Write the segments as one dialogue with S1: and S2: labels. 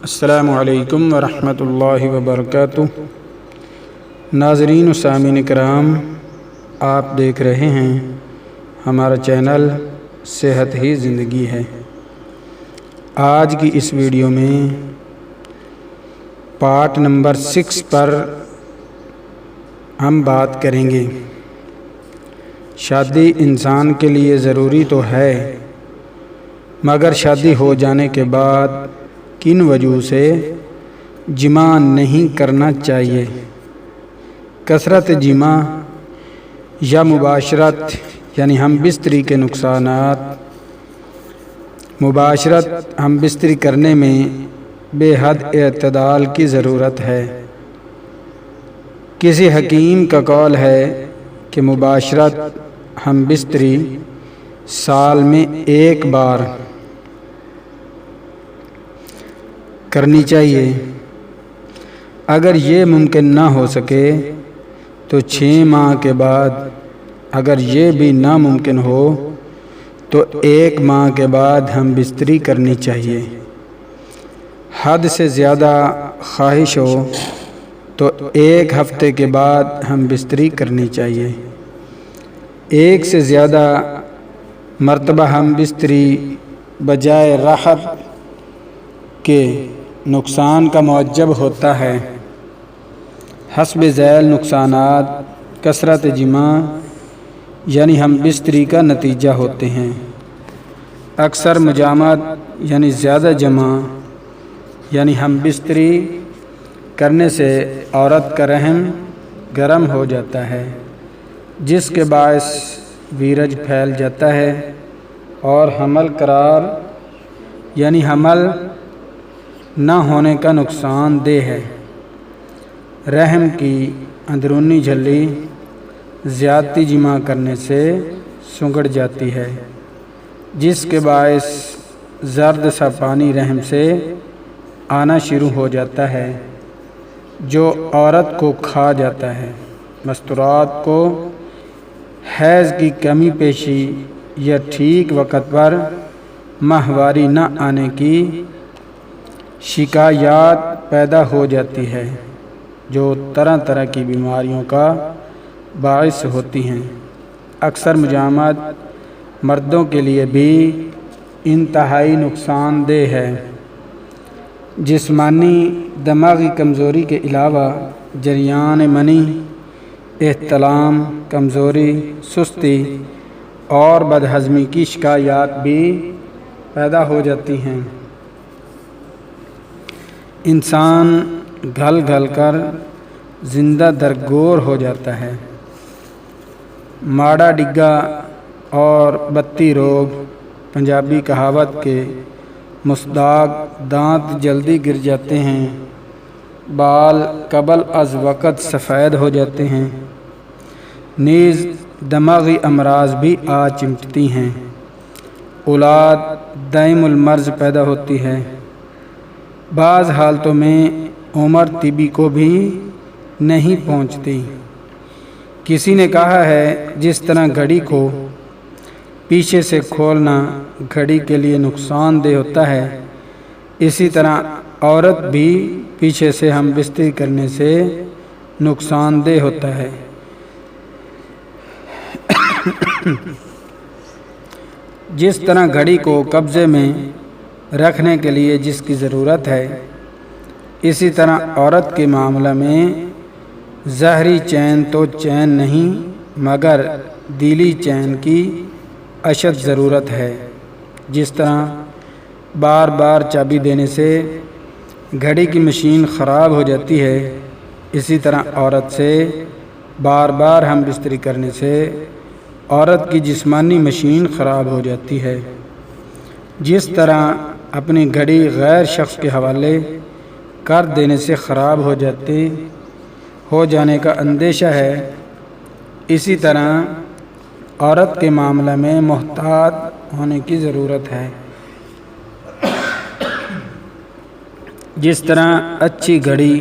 S1: السلام علیکم ورحمۃ اللہ وبرکاتہ۔ ناظرین و سامعین کرام، آپ دیکھ رہے ہیں ہمارا چینل صحت ہی زندگی ہے۔ آج کی اس ویڈیو میں پارٹ نمبر 6 پر ہم بات کریں گے۔ شادی انسان کے لیے ضروری تو ہے، مگر شادی ہو جانے کے بعد کن وجہ سے جماع نہیں کرنا چاہیے؟ کثرت جماع یا مباشرت یعنی ہم بستری کے نقصانات۔ مباشرت ہم بستری کرنے میں بے حد اعتدال کی ضرورت ہے۔ کسی حکیم کا قول ہے کہ مباشرت ہم بستری سال میں ایک بار کرنی چاہیے۔ اگر یہ ممکن نہ ہو سکے تو 6 ماہ کے بعد، اگر یہ بھی ناممکن ہو تو 1 ماہ کے بعد ہم بستری کرنی چاہیے۔ حد سے زیادہ خواہش ہو تو 1 ہفتے کے بعد ہم بستری کرنی چاہیے۔ 1 سے زیادہ مرتبہ ہم بستری بجائے راحت کے نقصان کا موجب ہوتا ہے۔ حسب ذیل نقصانات کثرت جماع یعنی ہم بستری کا نتیجہ ہوتے ہیں۔ اکثر مجامعت یعنی زیادہ جمع یعنی ہم بستری کرنے سے عورت کا رحم گرم ہو جاتا ہے، جس کے باعث ویرج پھیل جاتا ہے اور حمل قرار یعنی حمل نہ ہونے کا نقصان دہ ہے۔ رحم کی اندرونی جھلی زیادتی جماع کرنے سے سنگڑ جاتی ہے، جس کے باعث زرد سا پانی رحم سے آنا شروع ہو جاتا ہے، جو عورت کو کھا جاتا ہے۔ مستورات کو حیض کی کمی پیشی یا ٹھیک وقت پر ماہواری نہ آنے کی شکایات پیدا ہو جاتی ہے، جو طرح طرح کی بیماریوں کا باعث ہوتی ہیں۔ اکثر مجامعت مردوں کے لیے بھی انتہائی نقصان دہ ہے۔ جسمانی دماغی کمزوری کے علاوہ جریان منی، احتلام، کمزوری، سستی اور بدہضمی کی شکایات بھی پیدا ہو جاتی ہیں۔ انسان گھل گھل کر زندہ درگور ہو جاتا ہے۔ ماڑا ڈگا اور بتی روگ پنجابی کہاوت کے مصداق دانت جلدی گر جاتے ہیں، بال قبل از وقت سفید ہو جاتے ہیں، نیز دماغی امراض بھی آ چمٹتی ہیں، اولاد دائم المرض پیدا ہوتی ہے۔ بعض حالتوں میں عمر طبی کو بھی نہیں پہنچتی۔ کسی نے کہا ہے جس طرح گھڑی کو پیچھے سے کھولنا گھڑی کے لیے نقصان دہ ہوتا ہے، اسی طرح عورت بھی پیچھے سے ہم بستری کرنے سے نقصان دہ ہوتا ہے۔ جس طرح گھڑی کو قبضے میں رکھنے کے لیے جس کی ضرورت ہے، اسی طرح عورت کے معاملہ میں ظاہری چین تو چین نہیں مگر دلی چین کی اشد ضرورت ہے۔ جس طرح بار بار چابی دینے سے گھڑی کی مشین خراب ہو جاتی ہے، اسی طرح عورت سے بار بار ہم بستری کرنے سے عورت کی جسمانی مشین خراب ہو جاتی ہے۔ جس طرح اپنی گھڑی غیر شخص کے حوالے کر دینے سے خراب ہو جانے کا اندیشہ ہے، اسی طرح عورت کے معاملہ میں محتاط ہونے کی ضرورت ہے۔ جس طرح اچھی گھڑی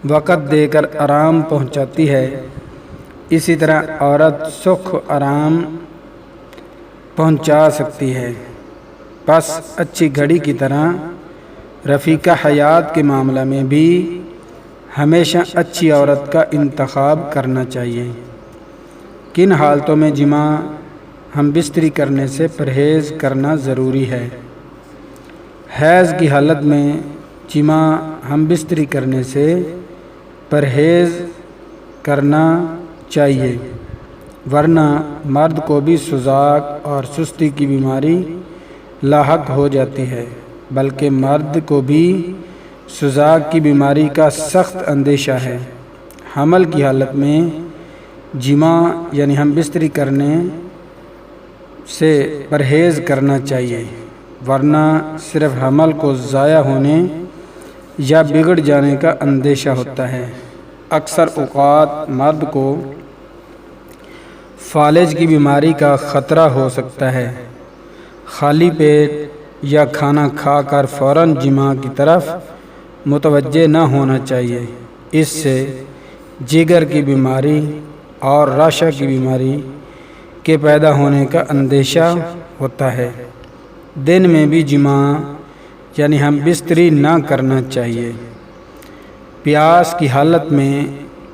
S1: وقت دے کر آرام پہنچاتی ہے، اسی طرح عورت سکھ و آرام پہنچا سکتی ہے۔ بس اچھی گھڑی کی طرح رفیقہ حیات کے معاملہ میں بھی ہمیشہ اچھی عورت کا انتخاب کرنا چاہیے۔ کن حالتوں میں جماع ہم بستری کرنے سے پرہیز کرنا ضروری ہے؟ حیض کی حالت میں جماع ہم بستری کرنے سے پرہیز کرنا چاہیے، ورنہ مرد کو بھی سوزاک اور سستی کی بیماری لاحق ہو جاتی ہے، بلکہ مرد کو بھی سوزاک کی بیماری کا سخت اندیشہ ہے۔ حمل کی حالت میں جماع یعنی ہم بستری کرنے سے پرہیز کرنا چاہیے، ورنہ صرف حمل کو ضائع ہونے یا بگڑ جانے کا اندیشہ ہوتا ہے۔ اکثر اوقات مرد کو فالج کی بیماری کا خطرہ ہو سکتا ہے۔ خالی پیٹ یا کھانا کھا کر فوراً جماع کی طرف متوجہ نہ ہونا چاہیے، اس سے جگر کی بیماری اور راشا کی بیماری کے پیدا ہونے کا اندیشہ ہوتا ہے۔ دن میں بھی جماع یعنی ہم بستری نہ کرنا چاہیے۔ پیاس کی حالت میں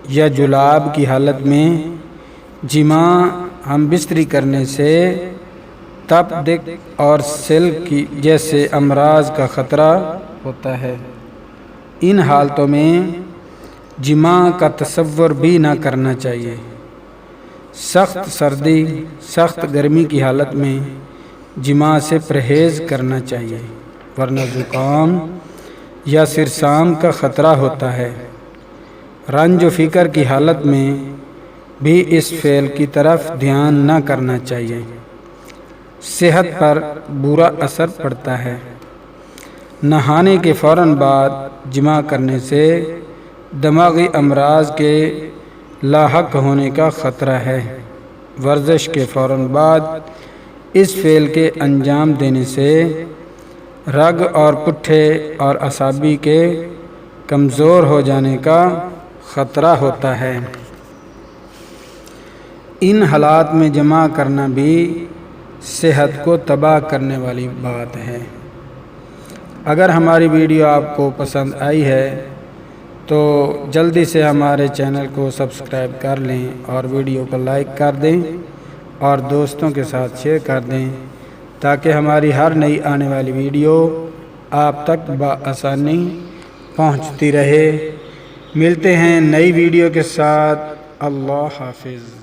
S1: یا جلاب کی حالت میں جماع ہم بستری کرنے سے تپ دق اور سل کی جیسے امراض کا خطرہ ہوتا ہے۔ ان حالتوں میں جماع کا تصور بھی نہ کرنا چاہیے۔ سخت سردی، سخت گرمی کی حالت میں جماع سے پرہیز کرنا چاہیے، ورنہ زکام یا سرسام کا خطرہ ہوتا ہے۔ رنج و فکر کی حالت میں بھی اس فعل کی طرف دھیان نہ کرنا چاہیے، صحت پر برا اثر پڑتا ہے۔ نہانے کے فوراً بعد جماع کرنے سے دماغی امراض کے لاحق ہونے کا خطرہ ہے۔ ورزش کے فوراً بعد اس فعل کے انجام دینے سے رگ اور پٹھے اور اعصابی کے کمزور ہو جانے کا خطرہ ہوتا ہے۔ ان حالات میں جماع کرنا بھی صحت کو تباہ کرنے والی بات ہے۔ اگر ہماری ویڈیو آپ کو پسند آئی ہے تو جلدی سے ہمارے چینل کو سبسکرائب کر لیں اور ویڈیو کو لائک کر دیں اور دوستوں کے ساتھ شیئر کر دیں تاکہ ہماری ہر نئی آنے والی ویڈیو آپ تک بآسانی پہنچتی رہے۔ ملتے ہیں نئی ویڈیو کے ساتھ۔ اللہ حافظ۔